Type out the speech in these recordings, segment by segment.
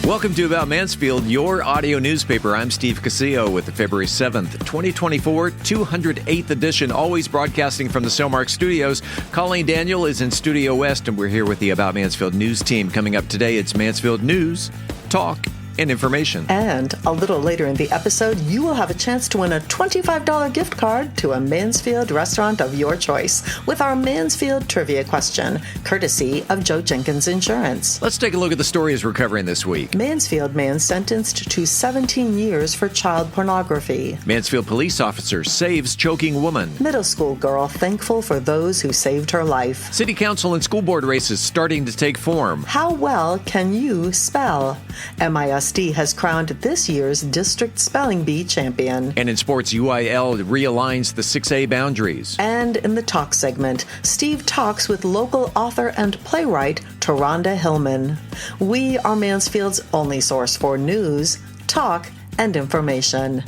Welcome to About Mansfield, your audio newspaper. I'm Steve Casillo with the February 7th, 2024, 208th edition, always broadcasting from the Cellmark Studios. Colleen Daniel is in Studio West, and we're here with the About Mansfield news team. Coming up today, it's Mansfield news, talk, and information. And a little later in the episode, you will have a chance to win a $25 gift card to a Mansfield restaurant of your choice with our Mansfield Trivia Question, courtesy of Joe Jenkins Insurance. Let's take a look at the stories we're covering this week. Mansfield man sentenced to 17 years for child pornography. Mansfield police officer saves choking woman. Middle school girl thankful for those who saved her life. City council and school board races starting to take form. How well can you spell? MISD has crowned this year's district spelling bee champion. And in sports, UIL realigns the 6A boundaries. And in the talk segment, Steve talks with local author and playwright TERRHONDA HILLMAN. We are Mansfield's only source for news, talk, and information.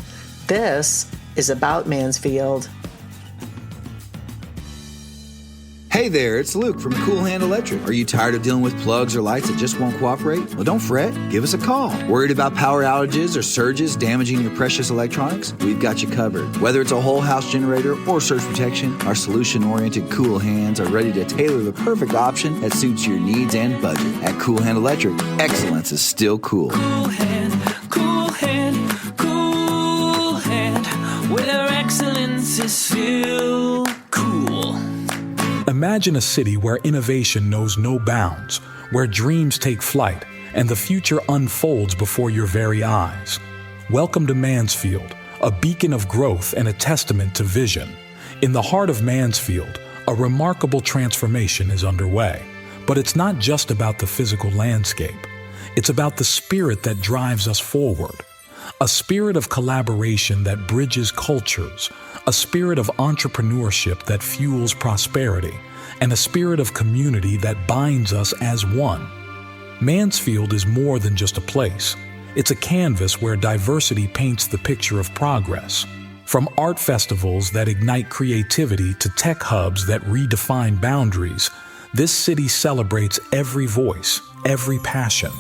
This is About Mansfield. Hey there, it's Luke from Cool Hand Electric. Are you tired of dealing with plugs or lights that just won't cooperate? Well, don't fret. Give us a call. Worried about power outages or surges damaging your precious electronics? We've got you covered. Whether it's a whole house generator or surge protection, our solution-oriented Cool Hands are ready to tailor the perfect option that suits your needs and budget. At Cool Hand Electric, excellence is still cool. Cool Hand, Cool Hand, Cool Hand, where excellence is still cool. Imagine a city where innovation knows no bounds, where dreams take flight, and the future unfolds before your very eyes. Welcome to Mansfield, a beacon of growth and a testament to vision. In the heart of Mansfield, a remarkable transformation is underway. But it's not just about the physical landscape. It's about the spirit that drives us forward. A spirit of collaboration that bridges cultures, a spirit of entrepreneurship that fuels prosperity, and a spirit of community that binds us as one. Mansfield is more than just a place. It's a canvas where diversity paints the picture of progress. From art festivals that ignite creativity to tech hubs that redefine boundaries, this city celebrates every voice, every passion.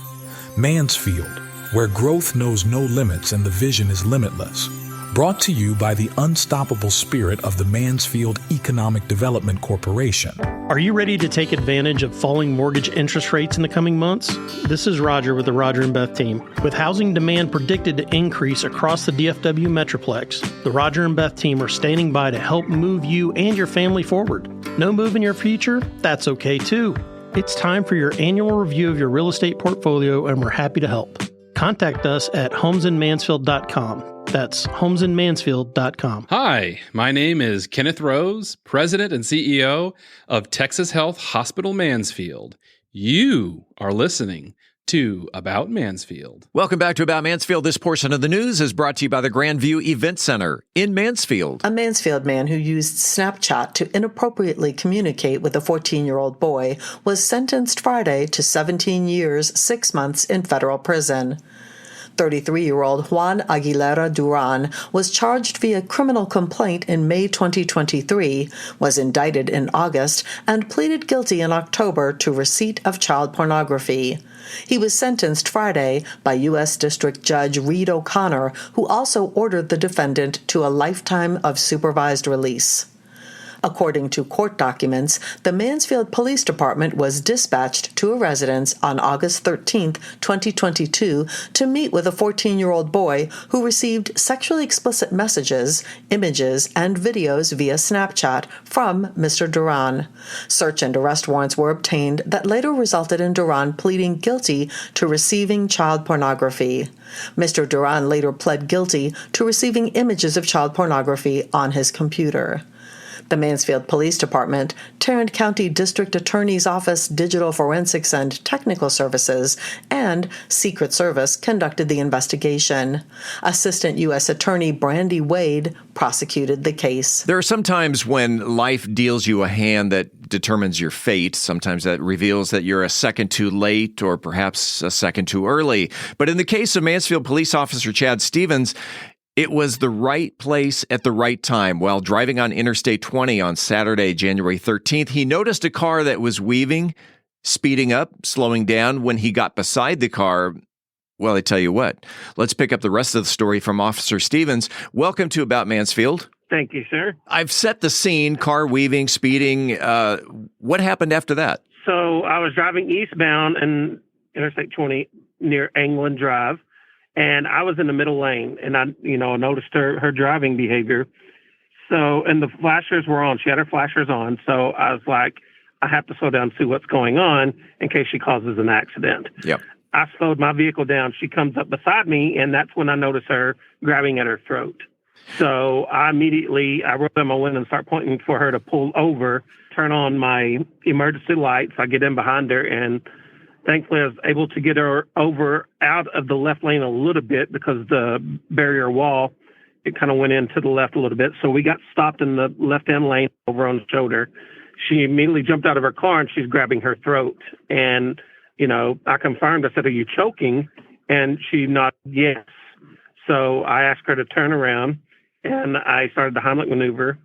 Mansfield, where growth knows no limits and the vision is limitless. Brought to you by the unstoppable spirit of the Mansfield Economic Development Corporation. Are you ready to take advantage of falling mortgage interest rates in the coming months? This is Roger with the Roger and Beth team. With housing demand predicted to increase across the DFW Metroplex, the Roger and Beth team are standing by to help move you and your family forward. No move in your future? That's okay too. It's time for your annual review of your real estate portfolio, and we're happy to help. Contact us at homesinmansfield.com. That's homesinmansfield.com. Hi, my name is Kenneth Rose, President and CEO of Texas Health Hospital Mansfield. You are listening to About Mansfield. Welcome back to About Mansfield. This portion of the news is brought to you by the Grandview Event Center in Mansfield. A Mansfield man who used Snapchat to inappropriately communicate with a 14-year-old boy was sentenced Friday to 17 years, 6 months in federal prison. 33-year-old Juan Aguilera Duran was charged via criminal complaint in May 2023, was indicted in August, and pleaded guilty in October to receipt of child pornography. He was sentenced Friday by U.S. District Judge Reed O'Connor, who also ordered the defendant to a lifetime of supervised release. According to court documents, the Mansfield Police Department was dispatched to a residence on August 13, 2022, to meet with a 14-year-old boy who received sexually explicit messages, images, and videos via Snapchat from Mr. Duran. Search and arrest warrants were obtained that later resulted in Duran pleading guilty to receiving child pornography. Mr. Duran later pled guilty to receiving images of child pornography on his computer. The Mansfield Police Department, Tarrant County District Attorney's Office Digital Forensics and Technical Services, and Secret Service conducted the investigation. Assistant U.S. Attorney Brandy Wade prosecuted the case. There are some times when life deals you a hand that determines your fate. Sometimes that reveals that you're a second too late or perhaps a second too early. But in the case of Mansfield Police Officer Chad Stevens, it was the right place at the right time. While driving on Interstate 20 on Saturday, January 13th, he noticed a car that was weaving, speeding up, slowing down. When he got beside the car, Well, I tell you what, let's pick up the rest of the story from Officer Stevens. Welcome to About Mansfield. Thank you, sir. I've set the scene, car weaving, speeding. What happened after that? So I was driving eastbound in Interstate 20 near England Drive, and I was in the middle lane, and I noticed her driving behavior. So, and the flashers were on. She had her flashers on. So I was like, I have to slow down and see what's going on in case she causes an accident. Yep. I slowed my vehicle down. She comes up beside me, and that's when I notice her grabbing at her throat. So I roll down my window and start pointing for her to pull over, turn on my emergency lights. I get in behind her, and thankfully I was able to get her over out of the left lane a little bit because the barrier wall, it kind of went into the left a little bit. So we got stopped in the left-hand lane over on the shoulder. She immediately jumped out of her car, and she's grabbing her throat. And I confirmed. I said, "Are you choking?" And she nodded yes. So I asked her to turn around, and I started the Heimlich maneuver.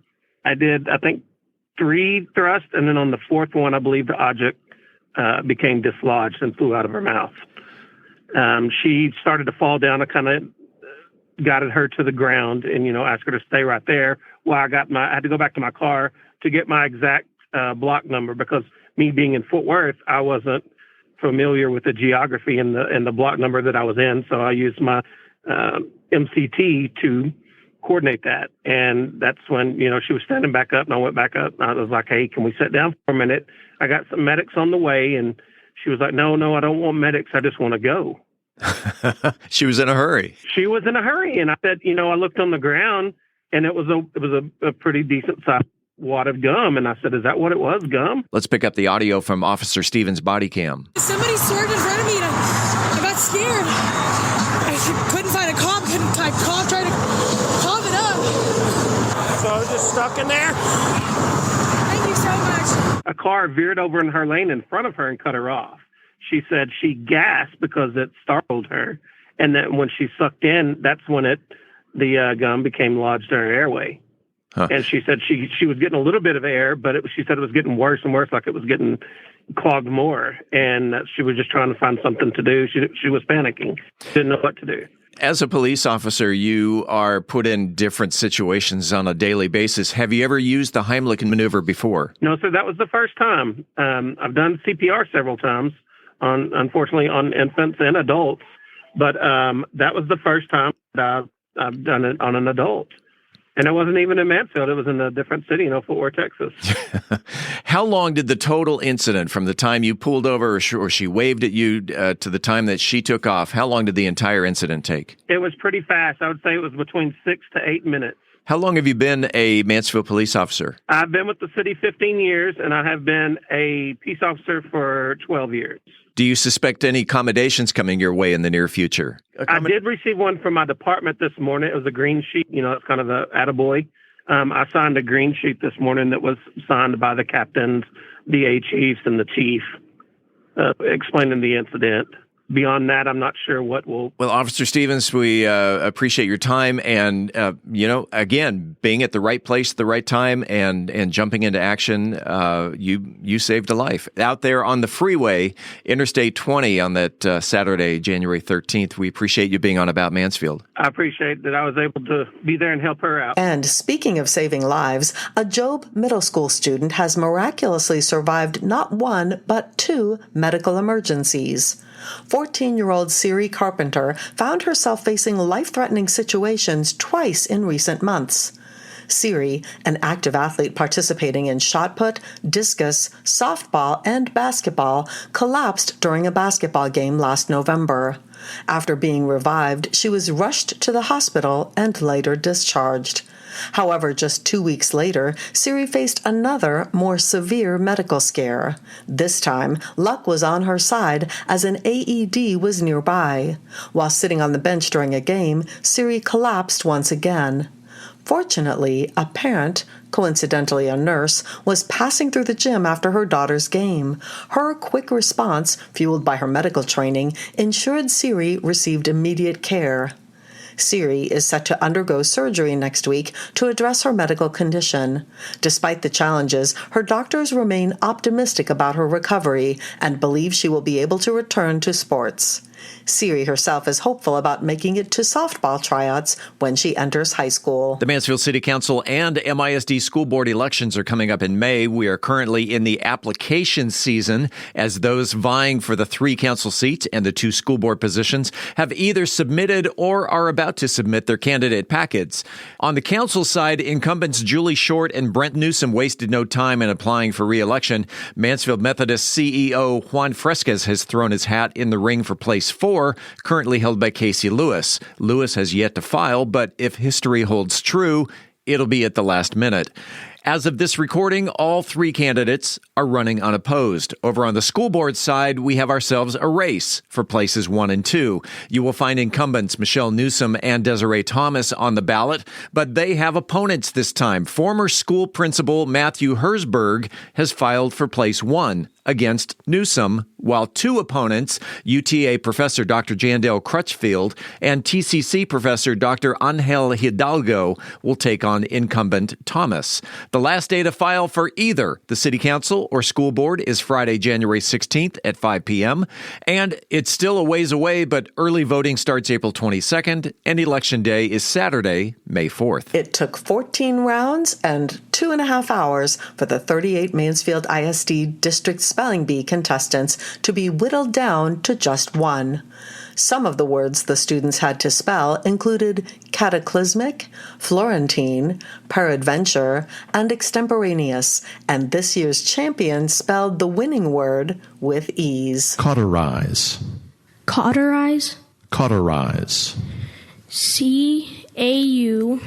I did, I think, 3 thrusts, and then on the 4th one, I believe the object became dislodged and flew out of her mouth. She started to fall down. I kind of guided her to the ground and, asked her to stay right there while I had to go back to my car to get my exact block number, because me being in Fort Worth, I wasn't familiar with the geography and the block number that I was in. So I used my MCT to coordinate that. And that's when, she was standing back up, and I went back up. And I was like, "Hey, can we sit down for a minute? I got some medics on the way." And she was like, No, I don't want medics. I just want to go. She was in a hurry. She was in a hurry. And I said, I looked on the ground, and it was a pretty decent sized wad of gum. And I said, "Is that what it was, gum?" Let's pick up the audio from Officer Stevens' body cam. Somebody swerved in front of me, and I got scared. I couldn't find a comp. I tried to calm it up. So I was just stuck in there. Thank you so much. A car veered over in her lane in front of her and cut her off. She said she gasped because it startled her. And then when she sucked in, that's when the gum became lodged in her airway. Huh. And she said she was getting a little bit of air, but she said it was getting worse and worse, like it was getting clogged more. And she was just trying to find something to do. She was panicking, didn't know what to do. As a police officer, you are put in different situations on a daily basis. Have you ever used the Heimlich maneuver before? No, sir. That was the first time. I've done CPR several times, unfortunately, on infants and adults. But that was the first time that I've done it on an adult. And it wasn't even in Mansfield. It was in a different city, Fort Worth, Texas. How long did the total incident, from the time you pulled over or she waved at you to the time that she took off, how long did the entire incident take? It was pretty fast. I would say it was between 6 to 8 minutes. How long have you been a Mansfield police officer? I've been with the city 15 years, and I have been a peace officer for 12 years. Do you suspect any accommodations coming your way in the near future? I did receive one from my department this morning. It was a green sheet. It's kind of the attaboy. I signed a green sheet this morning that was signed by the captains, DA chiefs, and the chief, explaining the incident. Beyond that, I'm not sure what will... Well, Officer Stevens, we appreciate your time and, again, being at the right place at the right time and jumping into action. You saved a life. Out there on the freeway, Interstate 20 on that Saturday, January 13th, we appreciate you being on About Mansfield. I appreciate that I was able to be there and help her out. And speaking of saving lives, a Job Middle School student has miraculously survived not one, but 2 medical emergencies. 14-year-old Siri Carpenter found herself facing life-threatening situations twice in recent months. Siri, an active athlete participating in shot put, discus, softball, and basketball, collapsed during a basketball game last November. After being revived, she was rushed to the hospital and later discharged. However, just 2 weeks later, Siri faced another, more severe medical scare. This time, luck was on her side as an AED was nearby. While sitting on the bench during a game, Siri collapsed once again. Fortunately, a parent, coincidentally a nurse, was passing through the gym after her daughter's game. Her quick response, fueled by her medical training, ensured Siri received immediate care. Siri is set to undergo surgery next week to address her medical condition. Despite the challenges, her doctors remain optimistic about her recovery and believe she will be able to return to sports. Siri herself is hopeful about making it to softball tryouts when she enters high school. The Mansfield City Council and MISD School Board elections are coming up in May. We are currently in the application season as those vying for the 3 council seats and the 2 school board positions have either submitted or are about to submit their candidate packets. On the council side, incumbents Julie Short and Brent Newsom wasted no time in applying for re-election. Mansfield Methodist CEO Juan Fresquez has thrown his hat in the ring for place 4, currently held by Casey Lewis. Lewis has yet to file, but if history holds true, it'll be at the last minute. As of this recording, all 3 candidates are running unopposed. Over on the school board side, we have ourselves a race for places 1 and 2. You will find incumbents Michelle Newsom and Desiree Thomas on the ballot, but they have opponents this time. Former school principal Matthew Herzberg has filed for place 1 against Newsom, while 2 opponents, UTA professor Dr. Jandale Crutchfield and TCC professor Dr. Angel Hidalgo, will take on incumbent Thomas. The last day to file for either the City Council or School Board is Friday, January 16th at 5 p.m. And it's still a ways away, but early voting starts April 22nd, and Election Day is Saturday, May 4th. It took 14 rounds and 2.5 hours for the 38 Mansfield ISD District Spelling Bee contestants to be whittled down to just 1. Some of the words the students had to spell included cataclysmic, Florentine, peradventure, and extemporaneous, and this year's champion spelled the winning word with ease. Cauterize. Cauterize? Cauterize. C-A-U-T-E-R-I-Z-E.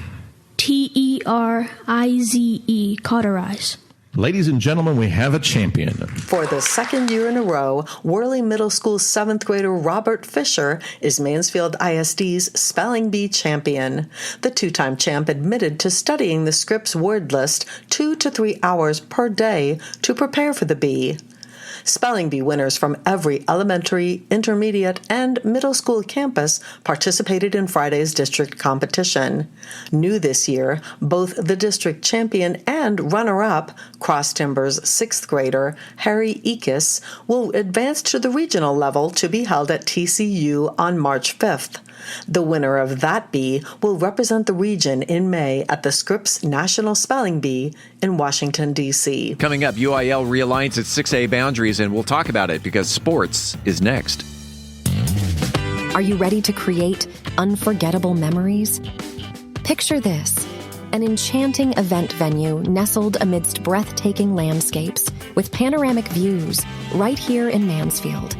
Cauterize. Ladies and gentlemen, we have a champion. For the second year in a row, Worley Middle School 7th grader Robert Fisher is Mansfield ISD's Spelling Bee champion. The 2-time champ admitted to studying the Scripps word list 2 to 3 hours per day to prepare for the bee. Spelling Bee winners from every elementary, intermediate, and middle school campus participated in Friday's district competition. New this year, both the district champion and runner-up, Cross Timbers 6th grader Harry Ekis, will advance to the regional level to be held at TCU on March 5th. The winner of that bee will represent the region in May at the Scripps National Spelling Bee in Washington, D.C. Coming up, UIL realigns its 6A boundaries, and we'll talk about it because sports is next. Are you ready to create unforgettable memories? Picture this: an enchanting event venue nestled amidst breathtaking landscapes with panoramic views right here in Mansfield.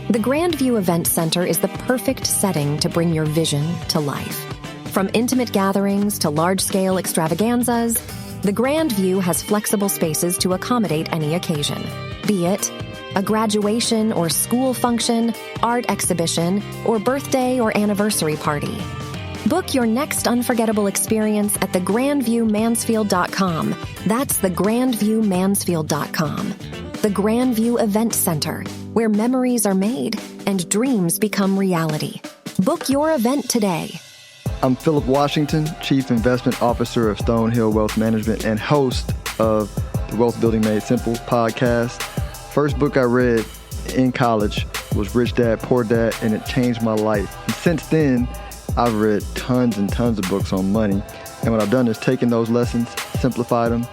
The Grandview Event Center is the perfect setting to bring your vision to life. From intimate gatherings to large-scale extravaganzas, the Grandview has flexible spaces to accommodate any occasion, be it a graduation or school function, art exhibition, or birthday or anniversary party. Book your next unforgettable experience at thegrandviewmansfield.com. That's thegrandviewmansfield.com. The Grandview Event Center, where memories are made and dreams become reality. Book your event today. I'm Philip Washington, Chief Investment Officer of Stonehill Wealth Management and host of the Wealth Building Made Simple podcast. First book I read in college was Rich Dad, Poor Dad, and it changed my life. And since then, I've read tons and tons of books on money. And what I've done is taken those lessons, simplified them,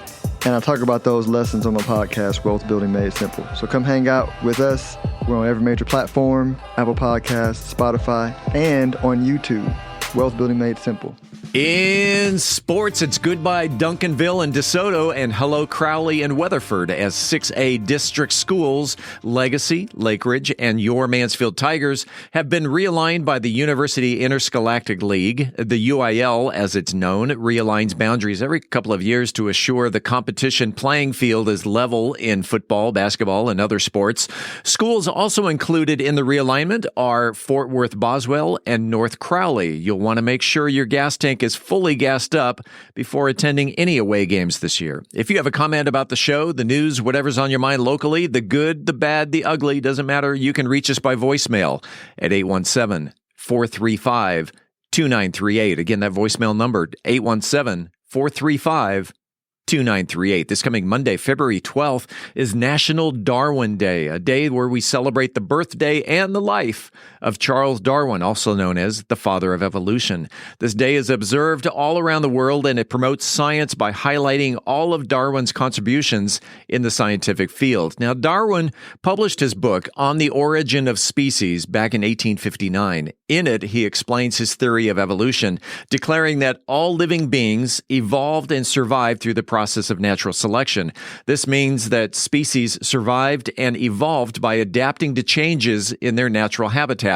and I talk about those lessons on my podcast, Wealth Building Made Simple. So come hang out with us. We're on every major platform, Apple Podcasts, Spotify, and on YouTube. Wealth Building Made Simple. In sports, it's goodbye Duncanville and DeSoto and hello Crowley and Weatherford as 6A district schools, Legacy, Lake Ridge, and your Mansfield Tigers have been realigned by the University Interscholastic League. The UIL, as it's known, realigns boundaries every couple of years to assure the competition playing field is level in football, basketball, and other sports. Schools also included in the realignment are Fort Worth Boswell and North Crowley. You'll want to make sure your gas tank is fully gassed up before attending any away games this year. If you have a comment about the show, the news, whatever's on your mind locally, the good, the bad, the ugly, doesn't matter, you can reach us by voicemail at 817-435-2727. 2938. Again, that voicemail number, 817-435-2938. This coming Monday, February 12th, is National Darwin Day, a day where we celebrate the birthday and the life of Charles Darwin, also known as the father of evolution. This day is observed all around the world, and it promotes science by highlighting all of Darwin's contributions in the scientific field. Now, Darwin published his book On the Origin of Species back in 1859. In it, he explains his theory of evolution, declaring that all living beings evolved and survived through the process of natural selection. This means that species survived and evolved by adapting to changes in their natural habitats,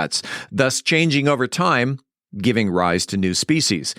thus changing over time, giving rise to new species.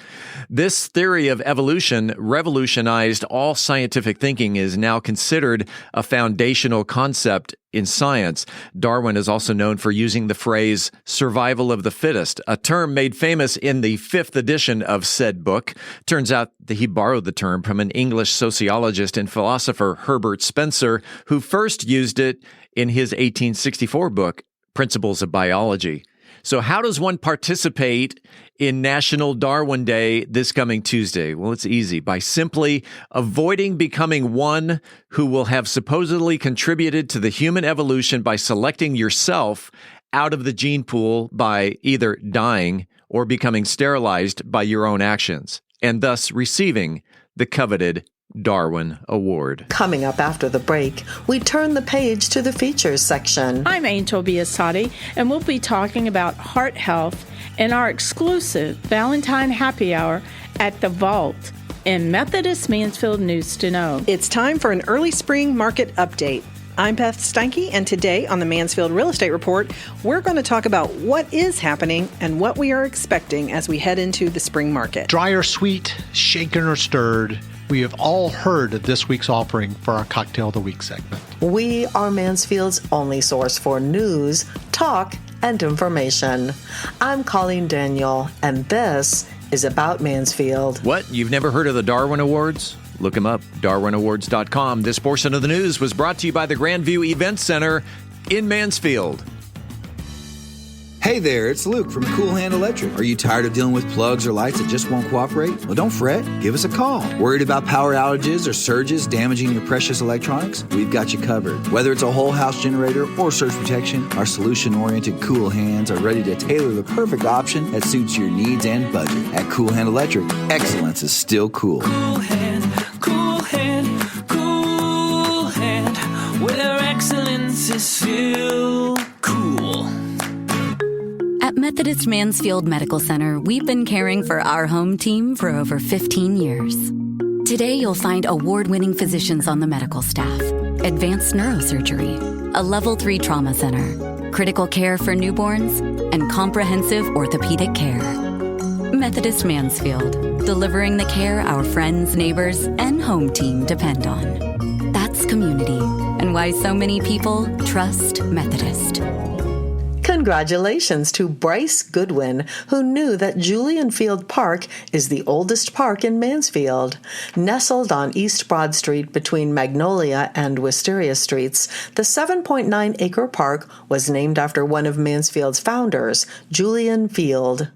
This theory of evolution revolutionized all scientific thinking, is now considered a foundational concept in science. Darwin is also known for using the phrase survival of the fittest, a term made famous in the 5th edition of said book. Turns out that he borrowed the term from an English sociologist and philosopher, Herbert Spencer, who first used it in his 1864 book, Principles of Biology. So how does one participate in National Darwin Day this coming Tuesday? Well, it's easy. By simply avoiding becoming one who will have supposedly contributed to the human evolution by selecting yourself out of the gene pool by either dying or becoming sterilized by your own actions, and thus receiving the coveted Darwin Award. Coming up after the break, we turn the page to the features section. I'm Angel Biasatti, and we'll be talking about heart health in our exclusive Valentine Happy Hour at the Vault in Methodist Mansfield News to Know. It's time for an early spring market update. I'm Beth Steinke, and today on the Mansfield Real Estate Report, we're going to talk about what is happening and what we are expecting as we head into the spring market. Dry or sweet, shaken or stirred, we have all heard of this week's offering for our Cocktail of the Week segment. We are Mansfield's only source for news, talk, and information. I'm Colleen Daniel, and this is About Mansfield. What? You've never heard of the Darwin Awards? Look them up, darwinawards.com. This portion of the news was brought to you by the Grandview Event Center in Mansfield. Hey there, it's Luke from Cool Hand Electric. Are you tired of dealing with plugs or lights that just won't cooperate? Well, don't fret. Give us a call. Worried about power outages or surges damaging your precious electronics? We've got you covered. Whether it's a whole house generator or surge protection, our solution-oriented Cool Hands are ready to tailor the perfect option that suits your needs and budget. At Cool Hand Electric, excellence is still cool. Cool hand, cool hand, cool hand, where excellence is still cool. At Methodist Mansfield Medical Center, we've been caring for our home team for over 15 years. Today, you'll find award-winning physicians on the medical staff, advanced neurosurgery, a Level 3 trauma center, critical care for newborns, and comprehensive orthopedic care. Methodist Mansfield, delivering the care our friends, neighbors, and home team depend on. That's community, and why so many people trust Methodist. Congratulations to Bryce Goodwin, who knew that Julian Field Park is the oldest park in Mansfield. Nestled on East Broad Street between Magnolia and Wisteria Streets, the 7.9-acre park was named after one of Mansfield's founders, Julian Field.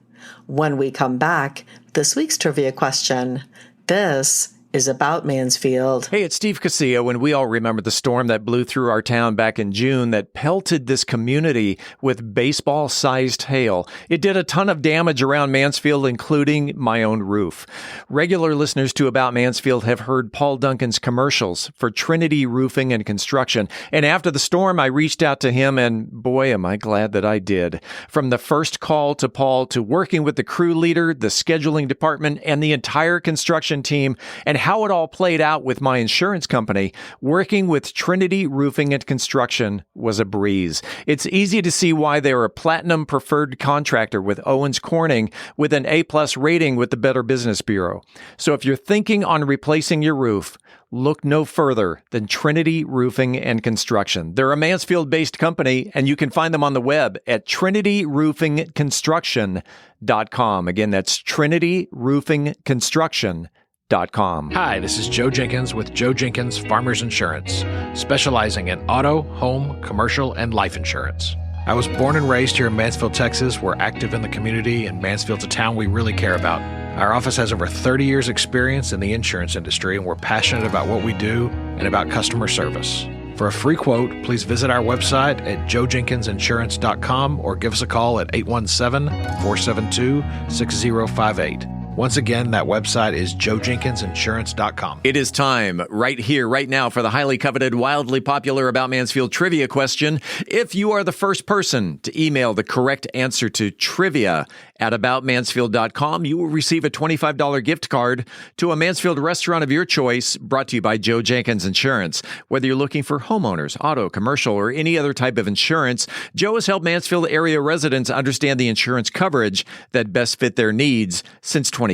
When we come back, this week's trivia question. This is About Mansfield. Hey, it's Steve Casillo, and we all remember the storm that blew through our town back in June that pelted this community with baseball-sized hail. It did a ton of damage around Mansfield, including my own roof. Regular listeners to About Mansfield have heard Paul Duncan's commercials for Trinity Roofing and Construction, and after the storm, I reached out to him, and boy, am I glad that I did. From the first call to Paul to working with the crew leader, the scheduling department, and the entire construction team, and how it all played out with my insurance company, working with Trinity Roofing and Construction was a breeze. It's easy to see why they're a platinum preferred contractor with Owens Corning with an A+ rating with the Better Business Bureau. So if you're thinking on replacing your roof, look no further than Trinity Roofing and Construction. They're a Mansfield-based company, and you can find them on the web at trinityroofingconstruction.com. Again, that's trinityroofingconstruction.com. Hi, this is Joe Jenkins with Joe Jenkins Farmers Insurance, specializing in auto, home, commercial, and life insurance. I was born and raised here in Mansfield, Texas. We're active in the community, and Mansfield's a town we really care about. Our office has over 30 years' experience in the insurance industry, and we're passionate about what we do and about customer service. For a free quote, please visit our website at joejenkinsinsurance.com or give us a call at 817-472-6058. Once again, that website is joejenkinsinsurance.com. It is time right here, right now, for the highly coveted, wildly popular About Mansfield Trivia Question. If you are the first person to email the correct answer to trivia at aboutmansfield.com, you will receive a $25 gift card to a Mansfield restaurant of your choice, brought to you by Joe Jenkins Insurance. Whether you're looking for homeowners, auto, commercial, or any other type of insurance, Joe has helped Mansfield area residents understand the insurance coverage that best fit their needs since 2010.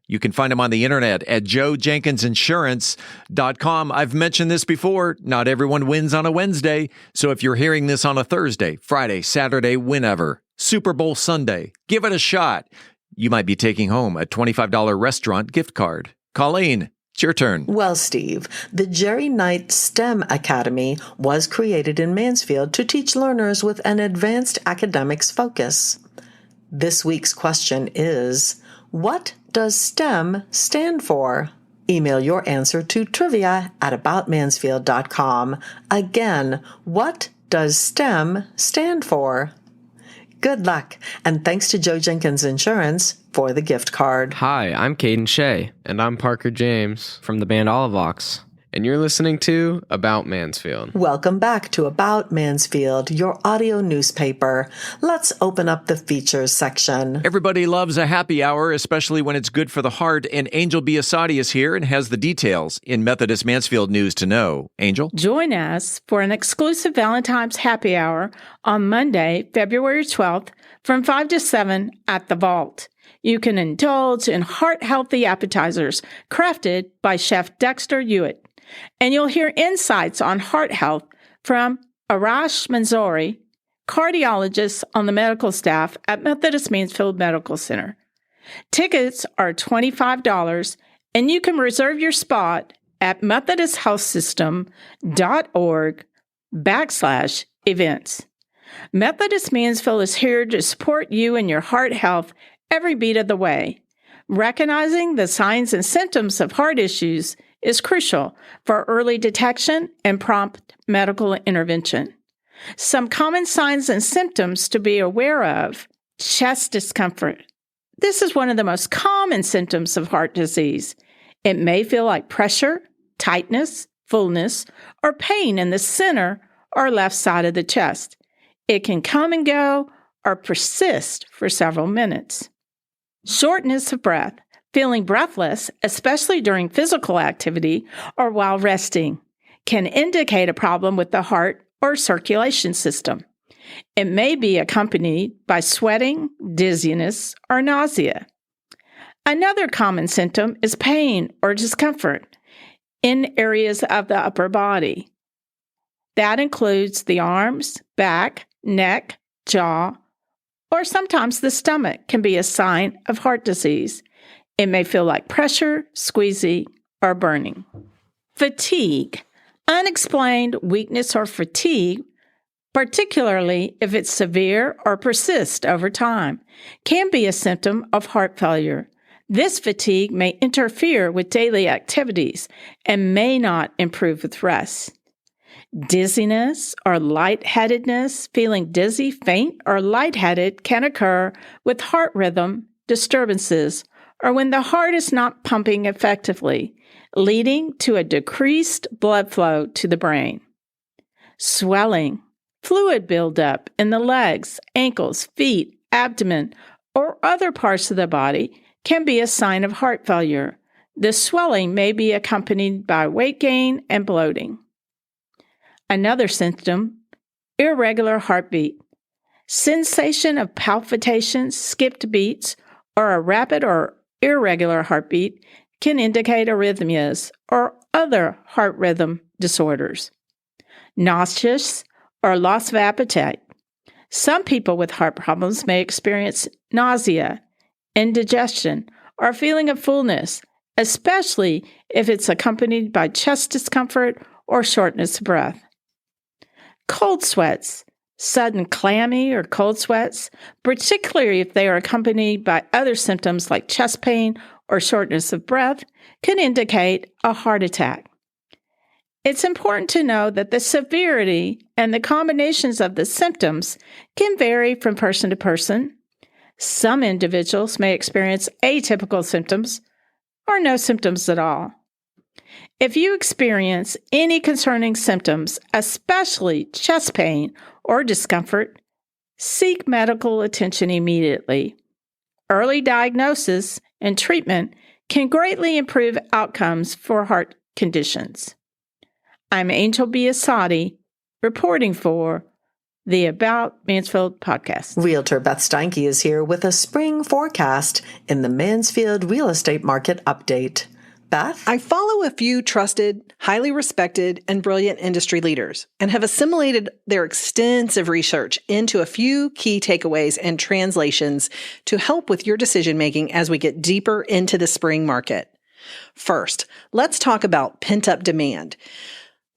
You can find him on the internet at joejenkinsinsurance.com. I've mentioned this before. Not everyone wins on a Wednesday. So if you're hearing this on a Thursday, Friday, Saturday, whenever, Super Bowl Sunday, give it a shot. You might be taking home a $25 restaurant gift card. Colleen, it's your turn. Well, Steve, the Jerry Knight STEM Academy was created in Mansfield to teach learners with an advanced academics focus. This week's question is, what does STEM stand for? Email your answer to trivia@aboutmansfield.com. Again, what does STEM stand for? Good luck, and thanks to Joe Jenkins Insurance for the gift card. Hi, I'm Caden Shea. And I'm Parker James from the band Olivox. And you're listening to About Mansfield. Welcome back to About Mansfield, your audio newspaper. Let's open up the features section. Everybody loves a happy hour, especially when it's good for the heart, and Angel Biasatti is here and has the details in Methodist Mansfield News to Know. Angel? Join us for an exclusive Valentine's happy hour on Monday, February 12th from 5 to 7 at the Vault. You can indulge in heart-healthy appetizers crafted by Chef Dexter Hewitt. And you'll hear insights on heart health from Arash Manzouri, cardiologist on the medical staff at Methodist Mansfield Medical Center. Tickets are $25, and you can reserve your spot at methodisthealthsystem.org/events. Methodist Mansfield is here to support you in your heart health every beat of the way. Recognizing the signs and symptoms of heart issues is crucial for early detection and prompt medical intervention. Some common signs and symptoms to be aware of: chest discomfort. This is one of the most common symptoms of heart disease. It may feel like pressure, tightness, fullness, or pain in the center or left side of the chest. It can come and go or persist for several minutes. Shortness of breath. Feeling breathless, especially during physical activity or while resting, can indicate a problem with the heart or circulation system. It may be accompanied by sweating, dizziness, or nausea. Another common symptom is pain or discomfort in areas of the upper body. That includes the arms, back, neck, jaw, or sometimes the stomach can be a sign of heart disease. It may feel like pressure, squeezy, or burning. Fatigue. Unexplained weakness or fatigue, particularly if it's severe or persists over time, can be a symptom of heart failure. This fatigue may interfere with daily activities and may not improve with rest. Dizziness or lightheadedness, feeling dizzy, faint, or lightheaded can occur with heart rhythm disturbances or when the heart is not pumping effectively, leading to a decreased blood flow to the brain. Swelling, fluid buildup in the legs, ankles, feet, abdomen, or other parts of the body can be a sign of heart failure. The swelling may be accompanied by weight gain and bloating. Another symptom, irregular heartbeat. Sensation of palpitations, skipped beats, or a rapid or irregular heartbeat can indicate arrhythmias or other heart rhythm disorders. Nauseous or loss of appetite. Some people with heart problems may experience nausea, indigestion, or a feeling of fullness, especially if it's accompanied by chest discomfort or shortness of breath. Cold sweats. Sudden clammy or cold sweats, particularly if they are accompanied by other symptoms like chest pain or shortness of breath, can indicate a heart attack. It's important to know that the severity and the combinations of the symptoms can vary from person to person. Some individuals may experience atypical symptoms or no symptoms at all. If you experience any concerning symptoms, especially chest pain or discomfort, seek medical attention immediately. Early diagnosis and treatment can greatly improve outcomes for heart conditions. I'm Angel Biasatti, reporting for the About Mansfield podcast. Realtor Beth Steinke is here with a spring forecast in the Mansfield Real Estate Market Update. Beth? I follow a few trusted, highly respected, and brilliant industry leaders and have assimilated their extensive research into a few key takeaways and translations to help with your decision-making as we get deeper into the spring market. First, let's talk about pent-up demand.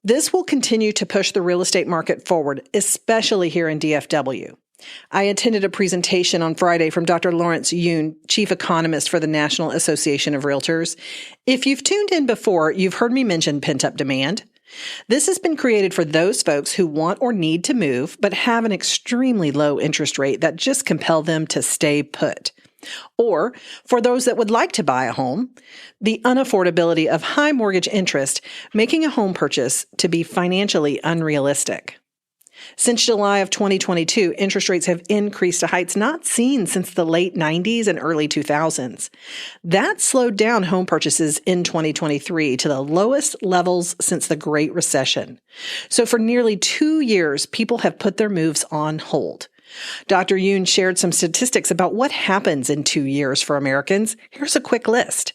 This will continue to push the real estate market forward, especially here in DFW. I attended a presentation on Friday from Dr. Lawrence Yoon, Chief Economist for the National Association of Realtors. If you've tuned in before, you've heard me mention pent-up demand. This has been created for those folks who want or need to move, but have an extremely low interest rate that just compel them to stay put. Or for those that would like to buy a home, the unaffordability of high mortgage interest making a home purchase to be financially unrealistic. Since July of 2022, interest rates have increased to heights not seen since the late 90s and early 2000s. That slowed down home purchases in 2023 to the lowest levels since the Great Recession. So for nearly 2 years, people have put their moves on hold. Dr. Yoon shared some statistics about what happens in 2 years for Americans. Here's a quick list.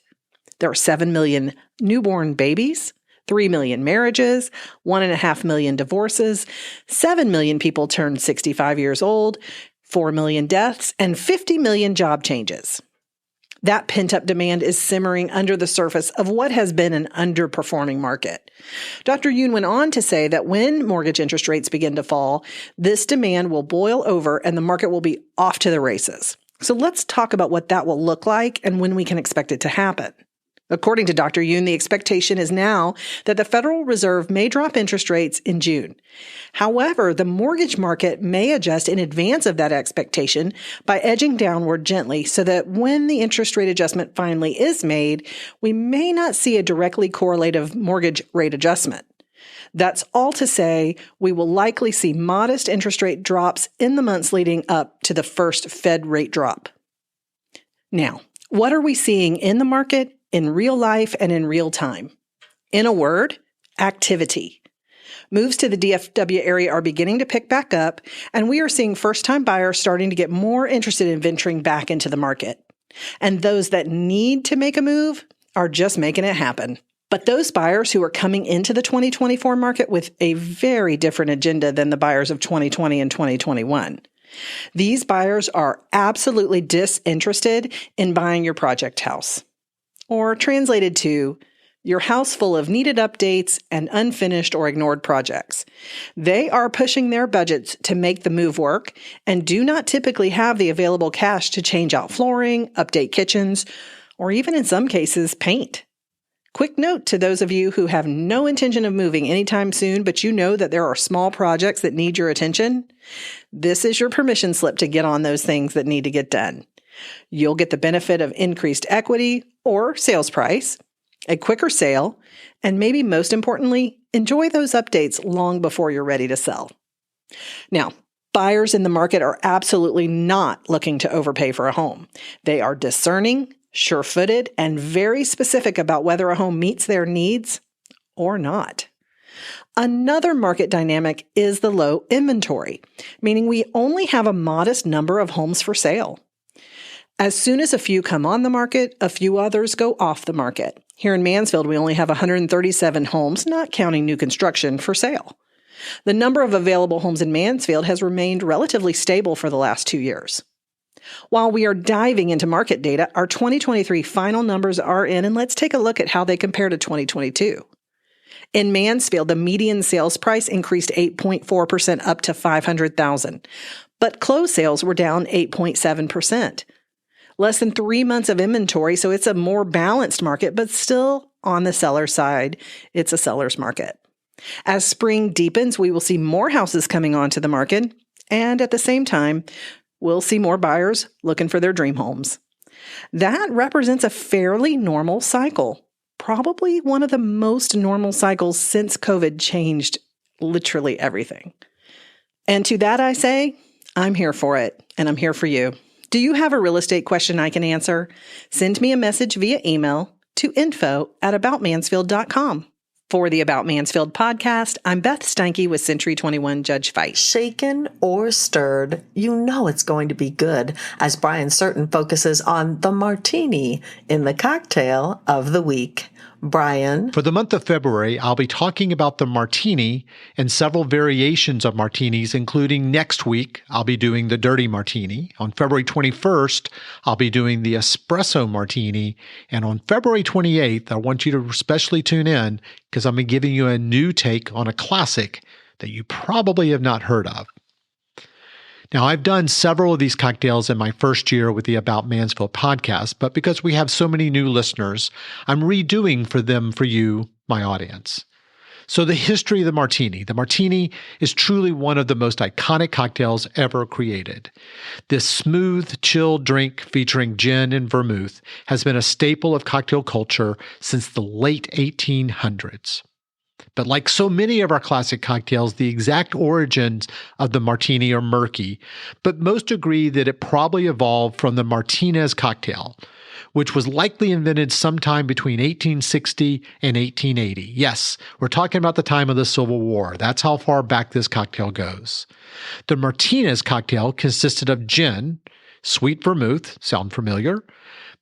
There are 7 million newborn babies, 3 million marriages, 1.5 million divorces, 7 million people turn 65 years old, 4 million deaths, and 50 million job changes. That pent-up demand is simmering under the surface of what has been an underperforming market. Dr. Yoon went on to say that when mortgage interest rates begin to fall, this demand will boil over and the market will be off to the races. So let's talk about what that will look like and when we can expect it to happen. According to Dr. Yoon, the expectation is now that the Federal Reserve may drop interest rates in June. However, the mortgage market may adjust in advance of that expectation by edging downward gently so that when the interest rate adjustment finally is made, we may not see a directly correlative mortgage rate adjustment. That's all to say, we will likely see modest interest rate drops in the months leading up to the first Fed rate drop. Now, what are we seeing in the market? In real life and in real time? In a word, activity. Moves to the DFW area are beginning to pick back up, and we are seeing first-time buyers starting to get more interested in venturing back into the market. And those that need to make a move are just making it happen. But those buyers who are coming into the 2024 market with a very different agenda than the buyers of 2020 and 2021. These buyers are absolutely disinterested in buying your project house. Or translated to, your house full of needed updates and unfinished or ignored projects. They are pushing their budgets to make the move work and do not typically have the available cash to change out flooring, update kitchens, or even in some cases, paint. Quick note to those of you who have no intention of moving anytime soon, but you know that there are small projects that need your attention. This is your permission slip to get on those things that need to get done. You'll get the benefit of increased equity or sales price, a quicker sale, and maybe most importantly, enjoy those updates long before you're ready to sell. Now, buyers in the market are absolutely not looking to overpay for a home. They are discerning, sure-footed, and very specific about whether a home meets their needs or not. Another market dynamic is the low inventory, meaning we only have a modest number of homes for sale. As soon as a few come on the market, a few others go off the market. Here in Mansfield, we only have 137 homes, not counting new construction, for sale. The number of available homes in Mansfield has remained relatively stable for the last 2 years. While we are diving into market data, our 2023 final numbers are in, and let's take a look at how they compare to 2022. In Mansfield, the median sales price increased 8.4% up to $500,000, but closed sales were down 8.7%. Less than 3 months of inventory, so it's a more balanced market, but still on the seller side, it's a seller's market. As spring deepens, we will see more houses coming onto the market, and at the same time, we'll see more buyers looking for their dream homes. That represents a fairly normal cycle. Probably one of the most normal cycles since COVID changed literally everything. And to that I say, I'm here for it, and I'm here for you. Do you have a real estate question I can answer? Send me a message via email to info@aboutmansfield.com. For the About Mansfield podcast, I'm Beth Steinke with Century 21 Judge Fight. Shaken or stirred, you know it's going to be good, as Brian Certain focuses on the martini in the cocktail of the week. Brian? For the month of February, I'll be talking about the martini and several variations of martinis, including next week, I'll be doing the dirty martini. On February 21st, I'll be doing the espresso martini. And on February 28th, I want you to especially tune in because I'm giving you a new take on a classic that you probably have not heard of. Now, I've done several of these cocktails in my first year with the About Mansfield podcast, but because we have so many new listeners, I'm redoing them for you, my audience. So the history of the martini. The martini is truly one of the most iconic cocktails ever created. This smooth, chilled drink featuring gin and vermouth has been a staple of cocktail culture since the late 1800s. But like so many of our classic cocktails, the exact origins of the martini are murky, but most agree that it probably evolved from the Martinez cocktail, which was likely invented sometime between 1860 and 1880. Yes, we're talking about the time of the Civil War. That's how far back this cocktail goes. The Martinez cocktail consisted of gin, sweet vermouth, sound familiar,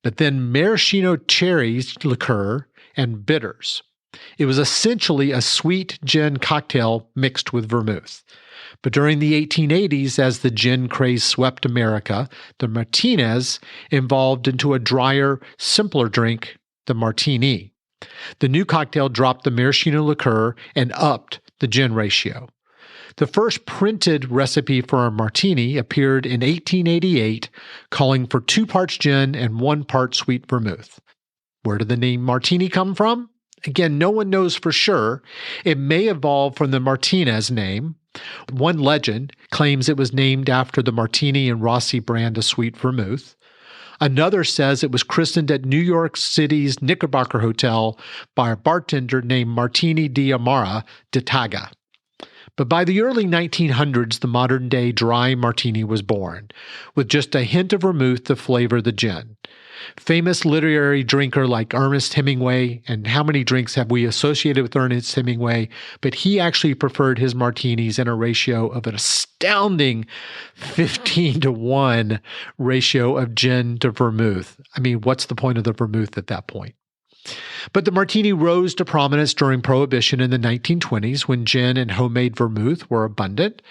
but then maraschino cherries liqueur and bitters. It was essentially a sweet gin cocktail mixed with vermouth. But during the 1880s, as the gin craze swept America, the Martinez evolved into a drier, simpler drink, the martini. The new cocktail dropped the maraschino liqueur and upped the gin ratio. The first printed recipe for a martini appeared in 1888, calling for 2 parts gin and 1 part sweet vermouth. Where did the name martini come from? Again, no one knows for sure. It may evolve from the Martinez name. One legend claims it was named after the Martini and Rossi brand of sweet vermouth. Another says it was christened at New York City's Knickerbocker Hotel by a bartender named Martini di Amara de Taga. But by the early 1900s, the modern-day dry martini was born, with just a hint of vermouth to flavor the gin. Famous literary drinker like Ernest Hemingway, and how many drinks have we associated with Ernest Hemingway, but he actually preferred his martinis in a ratio of an astounding 15-to-1 ratio of gin to vermouth. I mean, what's the point of the vermouth at that point? But the martini rose to prominence during Prohibition in the 1920s when gin and homemade vermouth were abundant.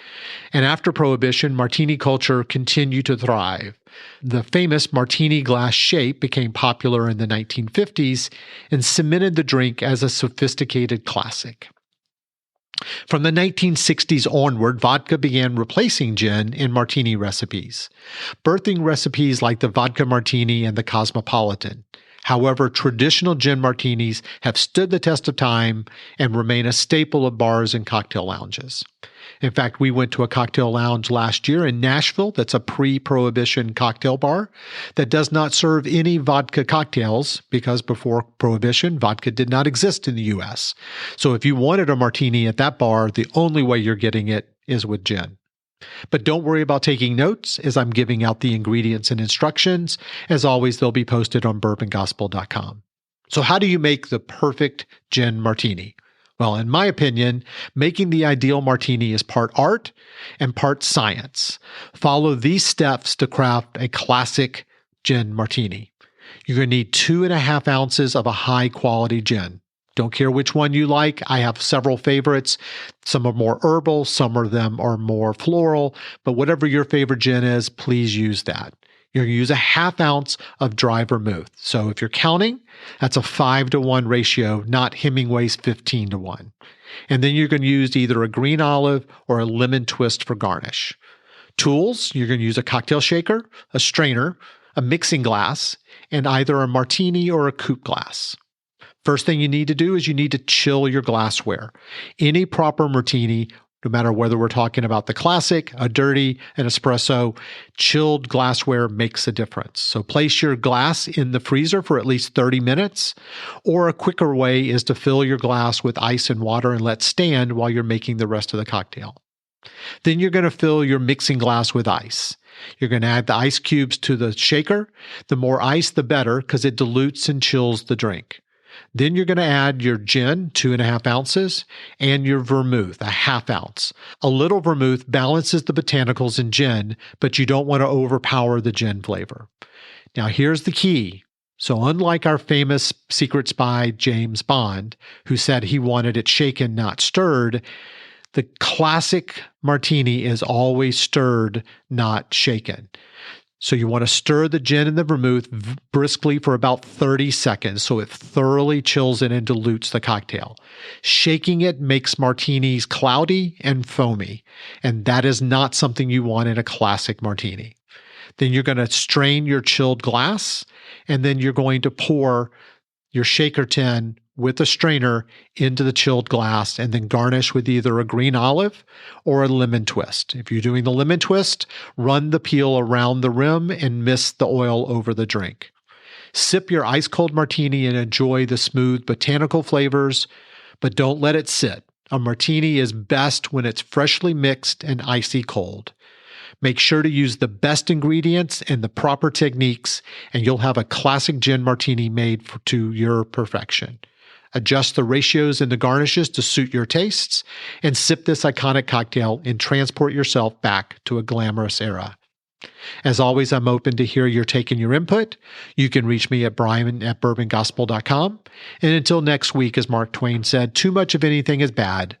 And after Prohibition, martini culture continued to thrive. The famous martini glass shape became popular in the 1950s and cemented the drink as a sophisticated classic. From the 1960s onward, vodka began replacing gin in martini recipes, birthing recipes like the vodka martini and the cosmopolitan. However, traditional gin martinis have stood the test of time and remain a staple of bars and cocktail lounges. In fact, we went to a cocktail lounge last year in Nashville that's a pre-Prohibition cocktail bar that does not serve any vodka cocktails because before Prohibition, vodka did not exist in the U.S. So if you wanted a martini at that bar, the only way you're getting it is with gin. But don't worry about taking notes as I'm giving out the ingredients and instructions. As always, they'll be posted on bourbongospel.com. So how do you make the perfect gin martini? Well, in my opinion, making the ideal martini is part art and part science. Follow these steps to craft a classic gin martini. You're going to need 2.5 ounces of a high-quality gin. Don't care which one you like. I have several favorites. Some are more herbal, some of them are more floral, but whatever your favorite gin is, please use that. You're going to use a half ounce of dry vermouth. So if you're counting, that's a 5-to-1 ratio, not Hemingway's 15-to-1. And then you're going to use either a green olive or a lemon twist for garnish. Tools, you're going to use a cocktail shaker, a strainer, a mixing glass, and either a martini or a coupe glass. First thing you need to do is you need to chill your glassware. Any proper martini, no matter whether we're talking about the classic, a dirty, an espresso, chilled glassware makes a difference. So place your glass in the freezer for at least 30 minutes, or a quicker way is to fill your glass with ice and water and let stand while you're making the rest of the cocktail. Then you're going to fill your mixing glass with ice. You're going to add the ice cubes to the shaker. The more ice, the better, because it dilutes and chills the drink. Then you're going to add your gin, 2.5 ounces, and your vermouth, a half ounce. A little vermouth balances the botanicals in gin, but you don't want to overpower the gin flavor. Now, here's the key. So unlike our famous secret spy, James Bond, who said he wanted it shaken, not stirred, the classic martini is always stirred, not shaken. So you want to stir the gin and the vermouth briskly for about 30 seconds so it thoroughly chills it and dilutes the cocktail. Shaking it makes martinis cloudy and foamy, and that is not something you want in a classic martini. Then you're going to strain your chilled glass, and then you're going to pour your shaker tin with a strainer into the chilled glass and then garnish with either a green olive or a lemon twist. If you're doing the lemon twist, run the peel around the rim and mist the oil over the drink. Sip your ice cold martini and enjoy the smooth botanical flavors, but don't let it sit. A martini is best when it's freshly mixed and icy cold. Make sure to use the best ingredients and the proper techniques, and you'll have a classic gin martini made to your perfection. Adjust the ratios and the garnishes to suit your tastes, and sip this iconic cocktail and transport yourself back to a glamorous era. As always, I'm open to hear your take and your input. You can reach me at brian@bourbongospel.com. And until next week, as Mark Twain said, too much of anything is bad,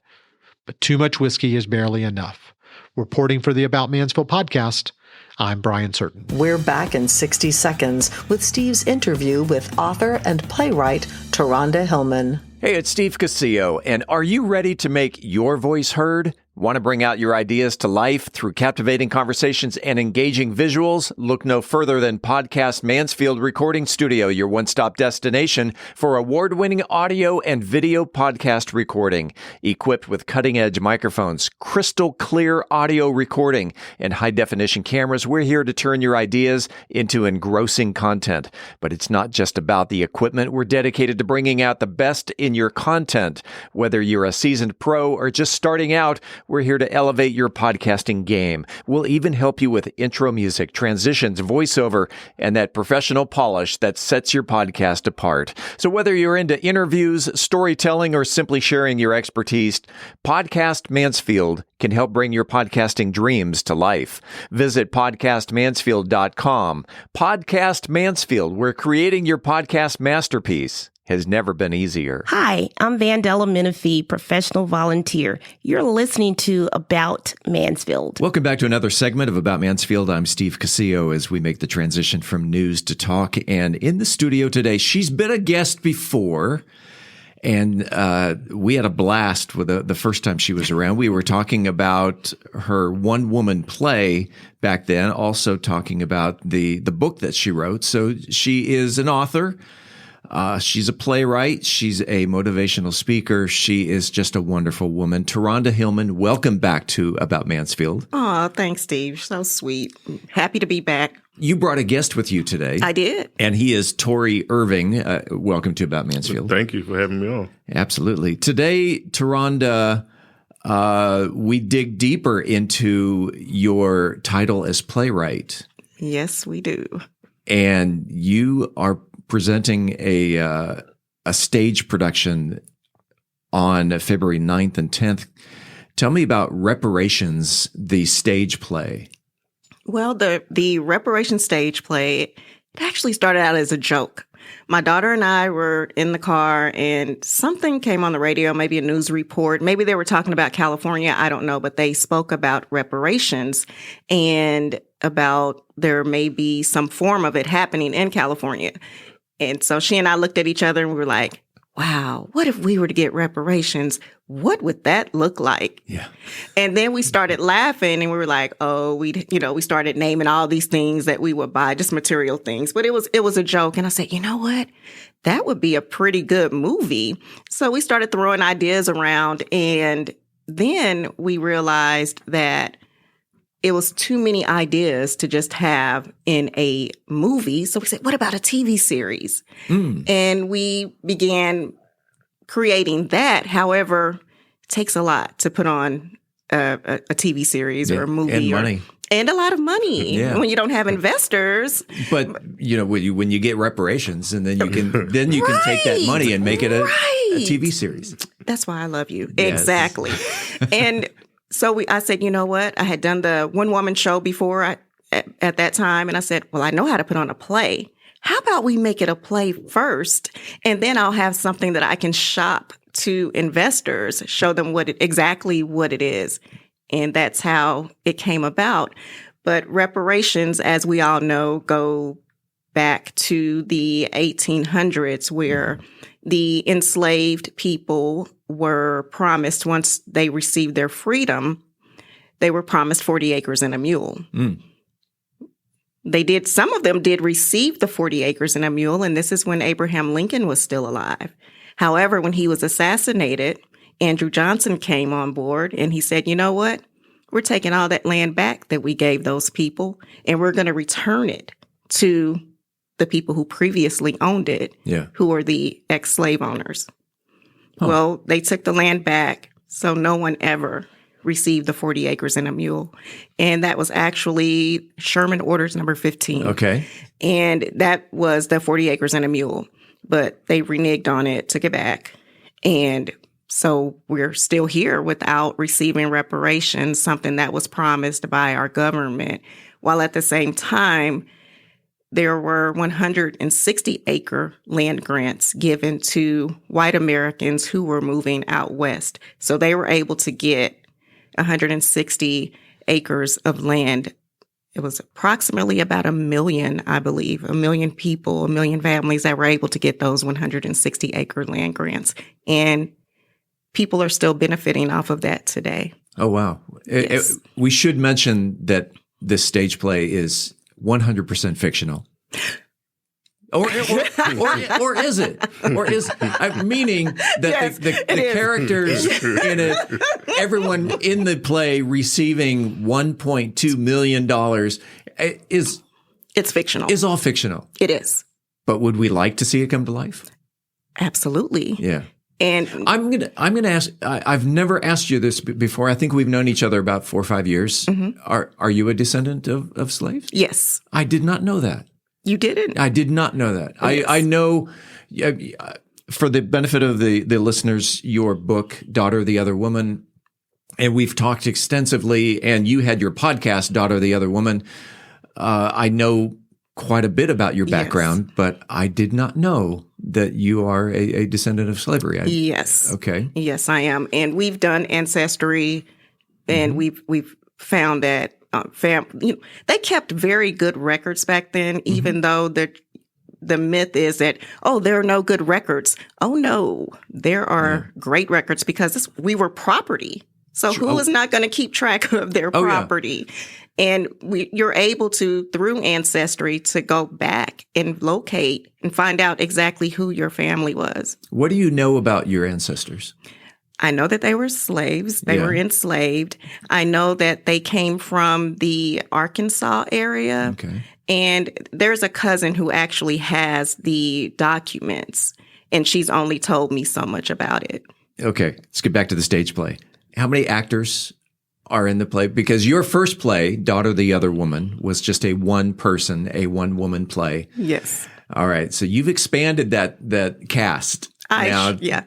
but too much whiskey is barely enough. Reporting for the About Mansfield podcast, I'm Brian Certain. We're back in 60 seconds with Steve's interview with author and playwright TERRHONDA HILLMAN. Hey, it's Steve Casillo, and are you ready to make your voice heard? Want to bring out your ideas to life through captivating conversations and engaging visuals? Look no further than Podcast Mansfield Recording Studio, your one-stop destination for award-winning audio and video podcast recording. Equipped with cutting-edge microphones, crystal clear audio recording, and high-definition cameras, we're here to turn your ideas into engrossing content. But it's not just about the equipment. We're dedicated to bringing out the best in your content. Whether you're a seasoned pro or just starting out, we're here to elevate your podcasting game. We'll even help you with intro music, transitions, voiceover, and that professional polish that sets your podcast apart. So whether you're into interviews, storytelling, or simply sharing your expertise, Podcast Mansfield can help bring your podcasting dreams to life. Visit podcastmansfield.com. Podcast Mansfield, where creating your podcast masterpiece has never been easier. Hi, I'm Vandella Menifee, professional volunteer. You're listening to About Mansfield. Welcome back to another segment of About Mansfield. I'm Steve Casillo as we make the transition from news to talk. And in the studio today, she's been a guest before. And we had a blast with the first time she was around. We were talking about her one-woman play back then, also talking about the book that she wrote. So she is an author. She's a playwright. She's a motivational speaker. She is just a wonderful woman. TERRHONDA HILLMAN, welcome back to About Mansfield. Oh, thanks, Steve. So sweet. Happy to be back. You brought a guest with you today. I did. And he is Tori Irving. Welcome to About Mansfield. Thank you for having me on. Absolutely. Today, TERRHONDA, we dig deeper into your title as playwright. Yes, we do. And you are presenting a stage production on February 9th and 10th. Tell me about Reparations, the stage play. Well, the Reparations stage play, it actually started out as a joke. My daughter and I were in the car and something came on the radio, maybe a news report. Maybe they were talking about California. I don't know, but they spoke about reparations. And about there may be some form of it happening in California. And so she and I looked at each other and we were like, wow, what if we were to get reparations? What would that look like? Yeah. And then we started laughing and we were like, oh, we started naming all these things that we would buy, just material things. But it was a joke. And I said, you know what? That would be a pretty good movie. So we started throwing ideas around. And then we realized that it was too many ideas to just have in a movie. So we said, what about a TV series? And we began creating that. However, it takes a lot to put on a TV series or a movie. And money. And a lot of money when you don't have investors. But when you get reparations, and then you can take that money and make it a TV series. That's why I love you. Yes. Exactly. And so I said, you know what? I had done the one-woman show before at that time, and I said, well, I know how to put on a play. How about we make it a play first, and then I'll have something that I can shop to investors, show them exactly what it is. And that's how it came about. But reparations, as we all know, go back to the 1800s, where the enslaved people were promised, once they received their freedom, they were promised 40 acres and a mule. Some of them did receive the 40 acres and a mule, and this is when Abraham Lincoln was still alive. However, when he was assassinated, Andrew Johnson came on board and he said, you know what? We're taking all that land back that we gave those people, and we're going to return it to the people who previously owned it, who were the ex-slave owners. Well, they took the land back, so no one ever received the 40 acres and a mule. And that was actually Sherman Orders number 15. Okay. And that was the 40 acres and a mule. But they reneged on it, took it back. And so we're still here without receiving reparations, something that was promised by our government, while at the same time, there were 160-acre land grants given to white Americans who were moving out west. So they were able to get 160 acres of land. It was approximately about 1 million, I believe, 1 million people, 1 million families that were able to get those 160-acre land grants. And people are still benefiting off of that today. Oh, wow. Yes. We should mention that this stage play is 100% fictional. Or is it? Or is meaning that the characters in it, everyone in the play receiving $1.2 million it's fictional. Is all fictional. It is. But would we like to see it come to life? Absolutely. Yeah. And I'm gonna ask. I've never asked you this before. I think we've known each other about 4 or 5 years. Mm-hmm. Are you a descendant of slaves? Yes. I did not know that. You didn't? I did not know that. I know, for the benefit of the listeners, your book, Daughter of the Other Woman, and we've talked extensively, and you had your podcast, Daughter of the Other Woman. I know quite a bit about your background, but I did not know that you are a descendant of slavery. Yes. Okay. Yes, I am. And we've done Ancestry, and we've found that they kept very good records back then, even though the myth is that, there are no good records. Oh, no, there are great records, because we were property. So who is not going to keep track of their property? Yeah. And you're able to, through Ancestry, to go back and locate and find out exactly who your family was. What do you know about your ancestors? I know that they were slaves. They were enslaved. I know that they came from the Arkansas area. Okay. And there's a cousin who actually has the documents, and she's only told me so much about it. Okay. Let's get back to the stage play. How many actors are in the play? Because your first play, Daughter of the Other Woman, was just a one-woman play. Yes. All right. So you've expanded that cast.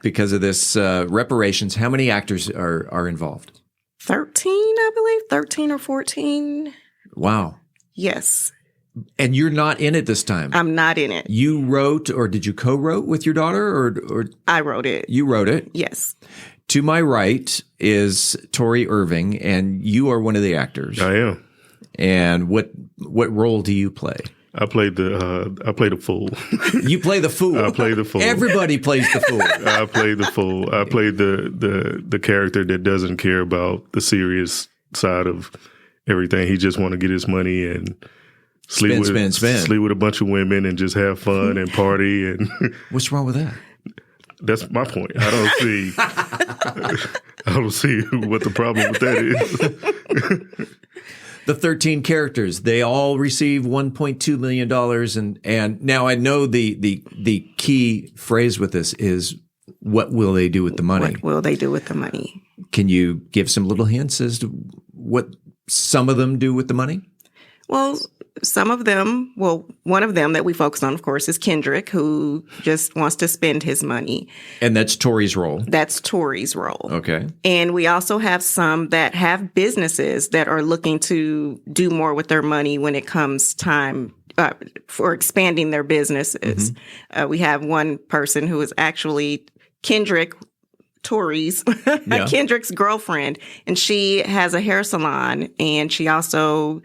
Because of this reparations. How many actors are involved? 13, I believe. 13 or 14. Wow. Yes. And you're not in it this time? I'm not in it. You wrote, or did you co-wrote with your daughter? Or I wrote it. You wrote it? Yes. To my right is Tori Irving, and you are one of the actors. I am. And what role do you play? I play the fool. You play the fool. I play the fool. Everybody plays the fool. I play the fool. I play the character that doesn't care about the serious side of everything. He just want to get his money and sleep with a bunch of women and just have fun and party. And what's wrong with that? That's my point. I don't see what the problem with that is. The 13 characters, they all receive $1.2 million. And now I know the key phrase with this is, what will they do with the money? What will they do with the money? Can you give some little hints as to what some of them do with the money? Well, one of them that we focus on, of course, is Kendrick, who just wants to spend his money. And that's Tori's role. That's Tori's role. Okay. And we also have some that have businesses that are looking to do more with their money when it comes time for expanding their businesses. Mm-hmm. We have one person who is actually Kendrick, Tori's, Kendrick's girlfriend, and she has a hair salon, and she also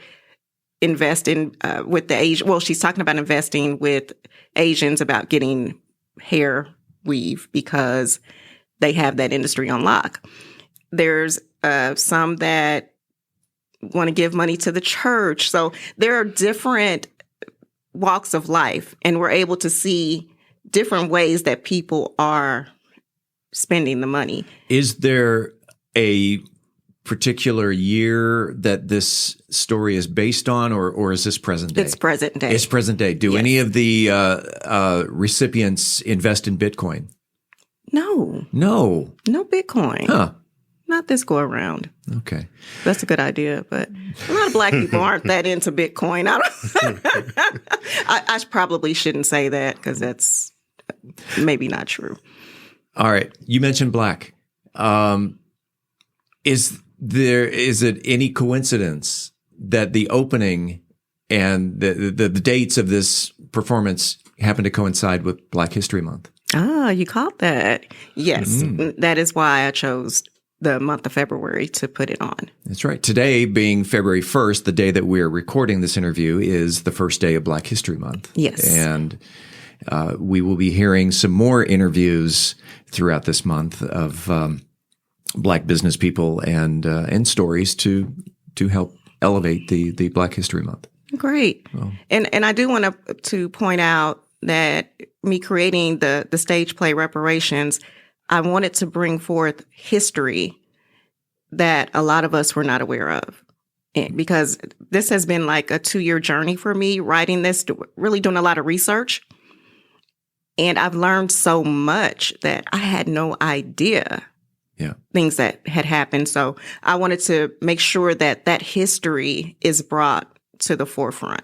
invest in with the Asian. Well, she's talking about investing with Asians about getting hair weave because they have that industry on lock. There's some that want to give money to the church. So there are different walks of life, and we're able to see different ways that people are spending the money. Is there a particular year that this story is based on, or is this present day? It's present day. It's present day. Do any of the recipients invest in Bitcoin? No. No Bitcoin. Huh. Not this go around. Okay. That's a good idea, but a lot of Black people aren't that into Bitcoin. I probably shouldn't say that because that's maybe not true. All right. You mentioned Black. Is it any coincidence that the opening and the dates of this performance happen to coincide with Black History Month? Ah, you caught that. Yes. That is why I chose the month of February to put it on. That's right. Today, being February 1st, the day that we're recording this interview, is the first day of Black History Month. Yes. And we will be hearing some more interviews throughout this month of Black business people and stories to help elevate the Black History Month. Great. Oh. And I do want to point out that me creating the stage play Reparations, I wanted to bring forth history that a lot of us were not aware of. Because this has been like a 2-year journey for me, writing this, really doing a lot of research. And I've learned so much that I had no idea things that had happened. So I wanted to make sure that history is brought to the forefront.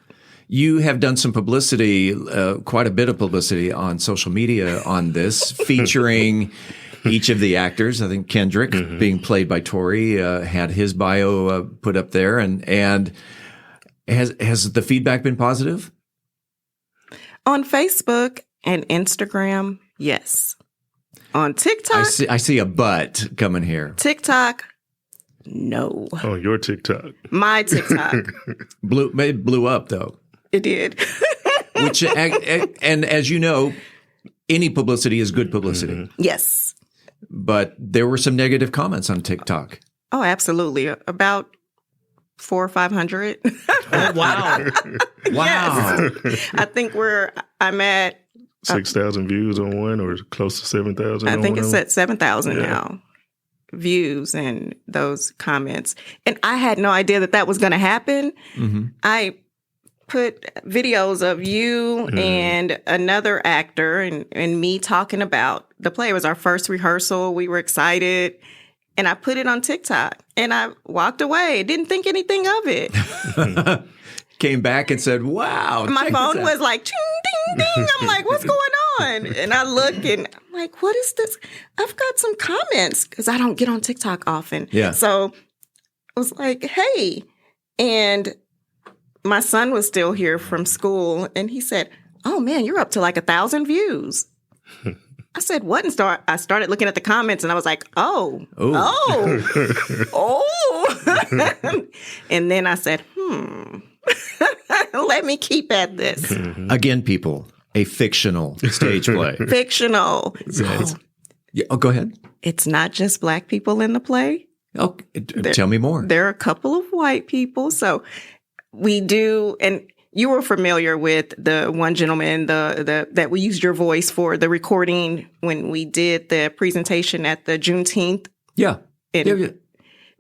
You have done some publicity, quite a bit of publicity on social media on this, featuring each of the actors. I think Kendrick, being played by Tori, had his bio put up there. And has the feedback been positive? On Facebook and Instagram, yes. On TikTok, I see a butt coming here. TikTok, no. Oh, your TikTok. My TikTok. It blew up, though. It did. Which, and as you know, any publicity is good publicity. Yes. But there were some negative comments on TikTok. Oh, absolutely. About 400 or 500. Oh, wow. Wow. Yes. I think I'm at 6,000 views on one, or close to 7,000. I think it's at 7,000 now. Views and those comments. And I had no idea that was going to happen. I put videos of you and another actor and me talking about the play. It was our first rehearsal. We were excited. And I put it on TikTok and I walked away. Didn't think anything of it. Came back and said, wow. My phone was like, ching, ding, ding. I'm like, what's going on? And I look and I'm like, what is this? I've got some comments because I don't get on TikTok often. Yeah. So I was like, hey. And my son was still here from school and he said, oh man, you're up to like 1,000 views. I said, what? And I started looking at the comments and I was like, oh. And then I said, Let me keep at this. Again, people, a fictional stage play. Fictional. Yes. Yeah, go ahead. It's not just Black people in the play. Oh, tell me more. There are a couple of white people. So we do, and you were familiar with the one gentleman that we used your voice for the recording when we did the presentation at the Juneteenth. Yeah.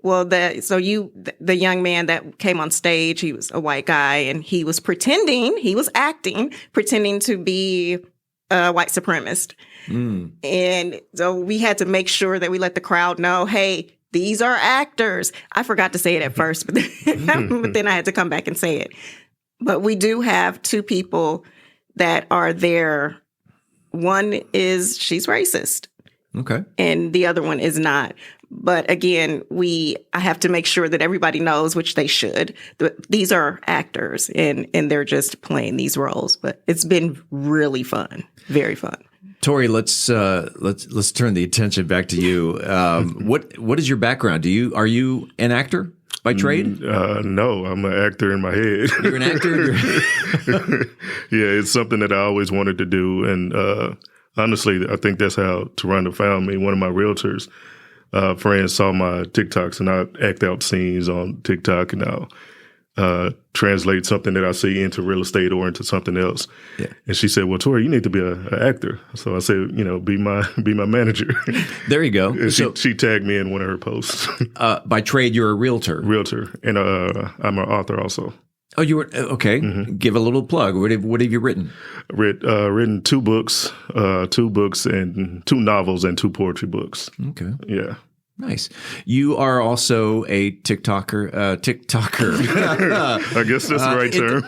Well, the young man that came on stage, he was a white guy, and he was acting to be a white supremacist. And so we had to make sure that we let the crowd know, hey, these are actors. I forgot to say it at first, but then I had to come back and say it. But we do have two people that are there. One she's racist. Okay. And the other one is not. But again, I have to make sure that everybody knows, which they should. These are actors, and they're just playing these roles. But it's been really fun, very fun. Tori, let's turn the attention back to you. What is your background? Are you an actor by trade? No, I'm an actor in my head. You're an actor? Yeah, it's something that I always wanted to do, and honestly, I think that's how TERRHONDA found me. One of my realtors. Friends saw my TikToks, and I act out scenes on TikTok, and I'll translate something that I see into real estate or into something else. Yeah. And she said, "Well, Tori, you need to be an actor." So I said, be my manager. There you go. And she tagged me in one of her posts. By trade, you're a realtor. Realtor, and I'm an author also. Oh, you were okay. Mm-hmm. Give a little plug. What have you written? Written 2 books, 2 books, and 2 novels, and 2 poetry books. Okay. Yeah. Nice. You are also a TikToker. I guess that's the right term.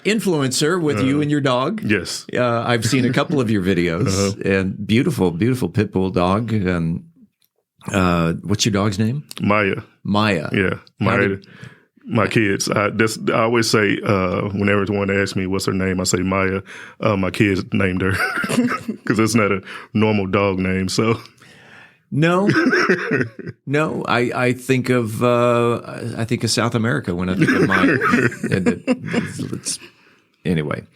Influencer with you and your dog. Yes. I've seen a couple of your videos, and beautiful, beautiful pit bull dog. What's your dog's name? Maya. Yeah. Maya. My kids. I always say, whenever someone asks me what's her name, I say Maya. My kids named her because it's not a normal dog name. So, no. I think of South America when I think of Maya. Anyway.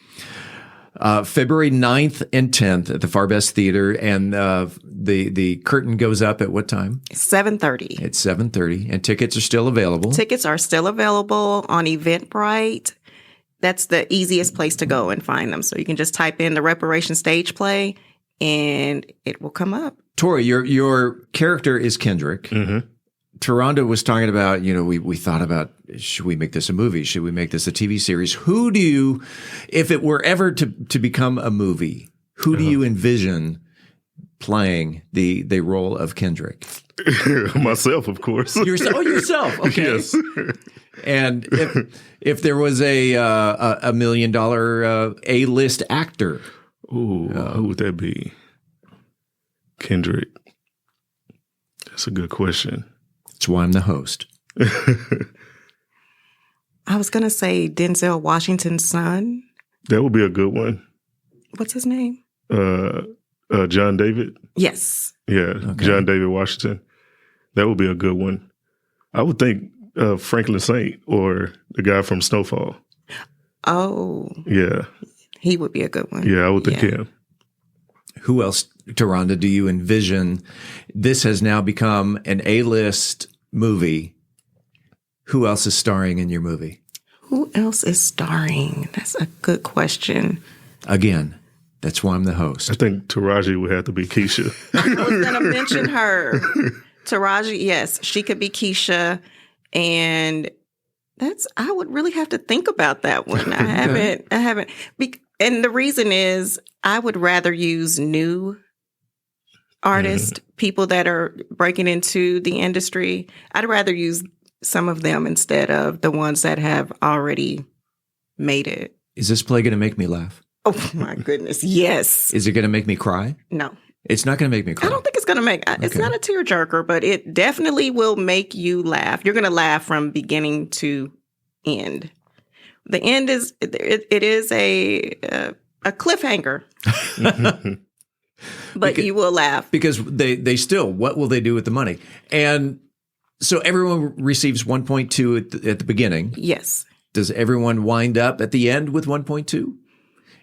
February 9th and 10th at the Farbest Theater, and the curtain goes up at what time? 7:30. It's 7:30, and tickets are still available. Tickets are still available on Eventbrite. That's the easiest place to go and find them. So you can just type in the Reparations stage play, and it will come up. Tori, your character is Kendrick. Mm-hmm. TERRHONDA was talking about, we thought about, should we make this a movie? Should we make this a TV series? Who do you, if it were ever to become a movie, who do you envision playing the role of Kendrick? Myself, of course. Yourself. Okay. Yes. And if there was a $1 million A-list actor. Ooh, who would that be? Kendrick. That's a good question. That's why I'm the host. I was going to say Denzel Washington's son. That would be a good one. What's his name? John David. Yes. Yeah, okay. John David Washington. That would be a good one. I would think Franklin Saint or the guy from Snowfall. Oh. Yeah. He would be a good one. Yeah, I would think him. Who else, TERRHONDA, do you envision? This has now become an A-list movie. Who else is starring in your movie? Who else is starring? That's a good question. Again, that's why I'm the host. I think Taraji would have to be Keisha. I was going to mention her. Taraji, yes, she could be Keisha. And I would really have to think about that one. I haven't. And the reason is I would rather use new artists, people that are breaking into the industry. I'd rather use some of them instead of the ones that have already made it. Is this play going to make me laugh? Oh, my goodness. Yes. Is it going to make me cry? No. It's not going to make me cry. I don't think it's going to make it's not a tearjerker, but it definitely will make you laugh. You're going to laugh from beginning to end. The end is it is a cliffhanger. But you will laugh. Because they still, what will they do with the money? And so everyone receives 1.2 at the beginning. Yes. Does everyone wind up at the end with 1.2?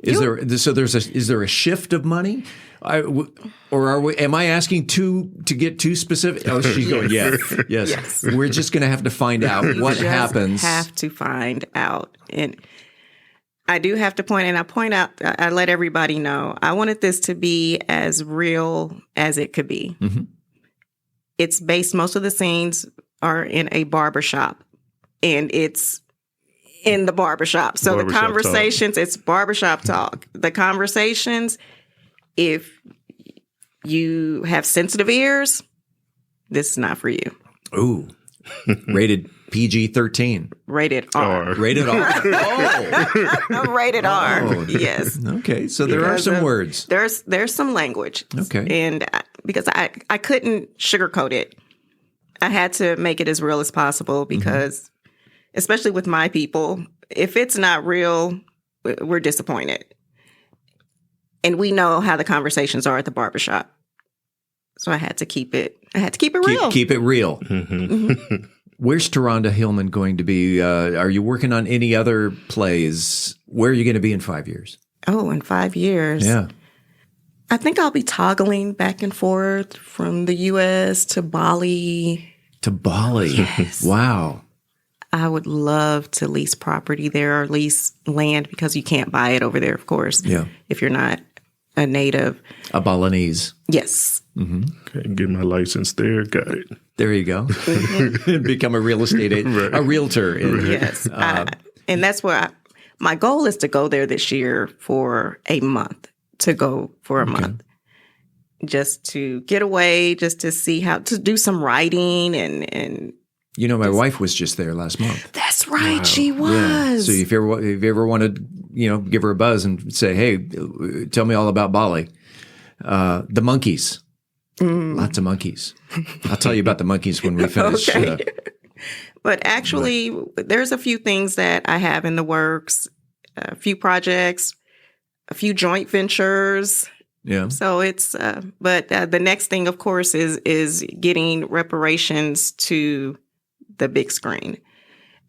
Is there a shift of money? Am I asking to get too specific? Oh, she's going, yes. We're just going to have to find out what happens. Have to find out. And I do have to point out, I let everybody know, I wanted this to be as real as it could be. Mm-hmm. It's based, most of the scenes are in a barbershop, and it's in the barbershop. So the conversations, it's barbershop talk. The conversations, if you have sensitive ears, this is not for you. Ooh. Rated PG-13. Rated R. Rated R. Oh. Rated R. Oh. Yes. Okay. So there are some words. There's some language. Okay. And because I couldn't sugarcoat it. I had to make it as real as possible because, especially with my people, if it's not real, we're disappointed. And we know how the conversations are at the barbershop. So I had to keep it real. Keep it real. Mm-hmm. Where's TERRHONDA Hillman going to be? Are you working on any other plays? Where are you going to be in 5 years? Oh, in 5 years? Yeah. I think I'll be toggling back and forth from the U.S. to Bali. To Bali? Yes. Wow. I would love to lease property there or lease land because you can't buy it over there, of course. Yeah. If you're not a native. A Balinese. Yes. Mm-hmm. Okay, get my license there. Got it. There you go. Become a real estate agent, a realtor. Yes. And that's where my goal is to go there this year for a month. Month. Just to get away, just to see how to do some writing and you know, my wife was just there last month. That's right. Wow. She was. Yeah. So if you ever want to, give her a buzz and say, hey, tell me all about Bali. The monkeys. Lots of monkeys. I'll tell you about the monkeys when we finish. Okay. But actually, there's a few things that I have in the works, a few projects, a few joint ventures. Yeah. So it's, but the next thing, of course, is getting Reparations to the big screen.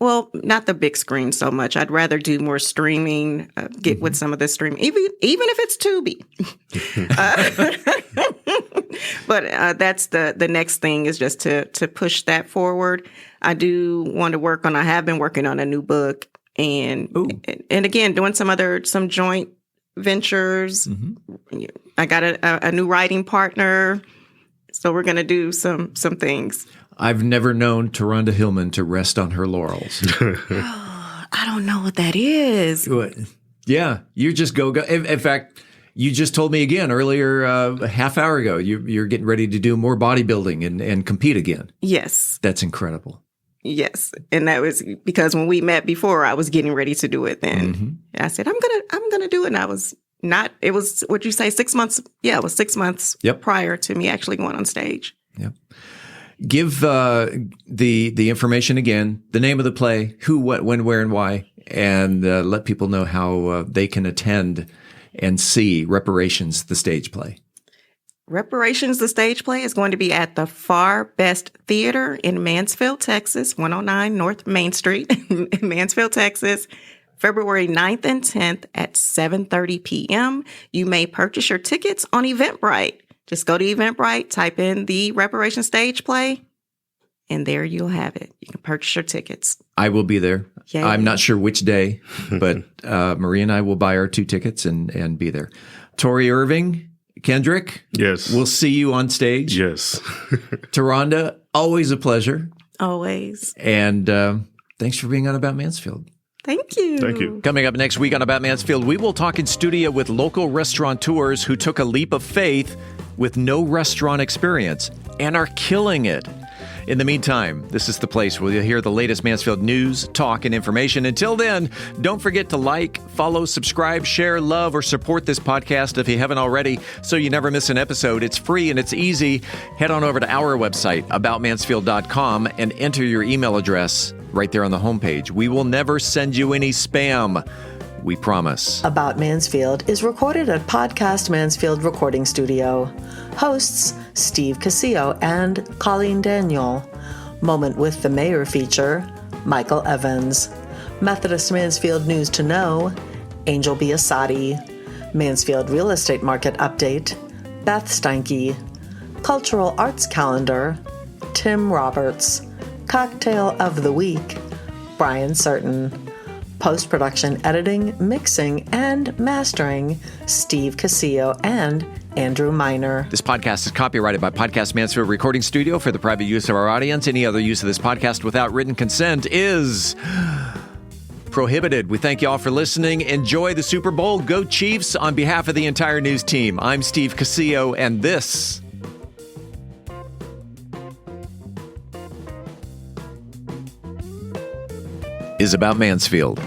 Well, not the big screen so much. I'd rather do more streaming, get with some of the streaming, even if it's Tubi. But that's the next thing is just to push that forward. I do want to I have been working on a new book and again, doing some joint ventures. Mm-hmm. I got a new writing partner. So we're going to do some things. I've never known TERRHONDA Hillman to rest on her laurels. I don't know what that is. Yeah, you just go. In fact, you just told me again earlier, a half hour ago, you're getting ready to do more bodybuilding and compete again. Yes. That's incredible. Yes. And that was because when we met before, I was getting ready to do it then. Mm-hmm. I said, I'm going to do it. And I was not, it was, what'd you say, 6 months? Yeah, it was 6 months prior to me actually going on stage. Yep. Give the information again, the name of the play, who, what, when, where, and why, and let people know how they can attend and see Reparations, the stage play. Reparations, the stage play, is going to be at the Far Best Theater in Mansfield, Texas, 109 North Main Street in Mansfield, Texas, February 9th and 10th at 7:30 p.m. You may purchase your tickets on Eventbrite. Just go to Eventbrite, type in the Reparations stage play, and there you'll have it. You can purchase your tickets. I will be there. Yay. I'm not sure which day, but Maria and I will buy our 2 tickets and be there. Tori Irving, Kendrick. Yes. We'll see you on stage. Yes. TERRHONDA, always a pleasure. Always. And thanks for being on About Mansfield. Thank you. Thank you. Coming up next week on About Mansfield, we will talk in studio with local restaurateurs who took a leap of faith with no restaurant experience and are killing it. In the meantime, this is the place where you'll hear the latest Mansfield news, talk, and information. Until then, don't forget to like, follow, subscribe, share, love, or support this podcast if you haven't already, so you never miss an episode. It's free and it's easy. Head on over to our website, aboutmansfield.com, and enter your email address right there on the homepage. We will never send you any spam. We promise. About Mansfield is recorded at Podcast Mansfield Recording Studio. Hosts Steve Casillo and Colleen Daniel. Moment with the Mayor feature Michael Evans. Methodist Mansfield News to Know, Angel Biasatti. Mansfield Real Estate Market Update, Beth Steinke. Cultural Arts Calendar, Tim Roberts. Cocktail of the Week, Brian Certain. Post-production editing, mixing, and mastering, Steve Casillo and Andrew Miner. This podcast is copyrighted by Podcast Mansfield Recording Studio for the private use of our audience. Any other use of this podcast without written consent is prohibited. We thank you all for listening. Enjoy the Super Bowl. Go Chiefs. On behalf of the entire news team, I'm Steve Casillo, and this is About Mansfield.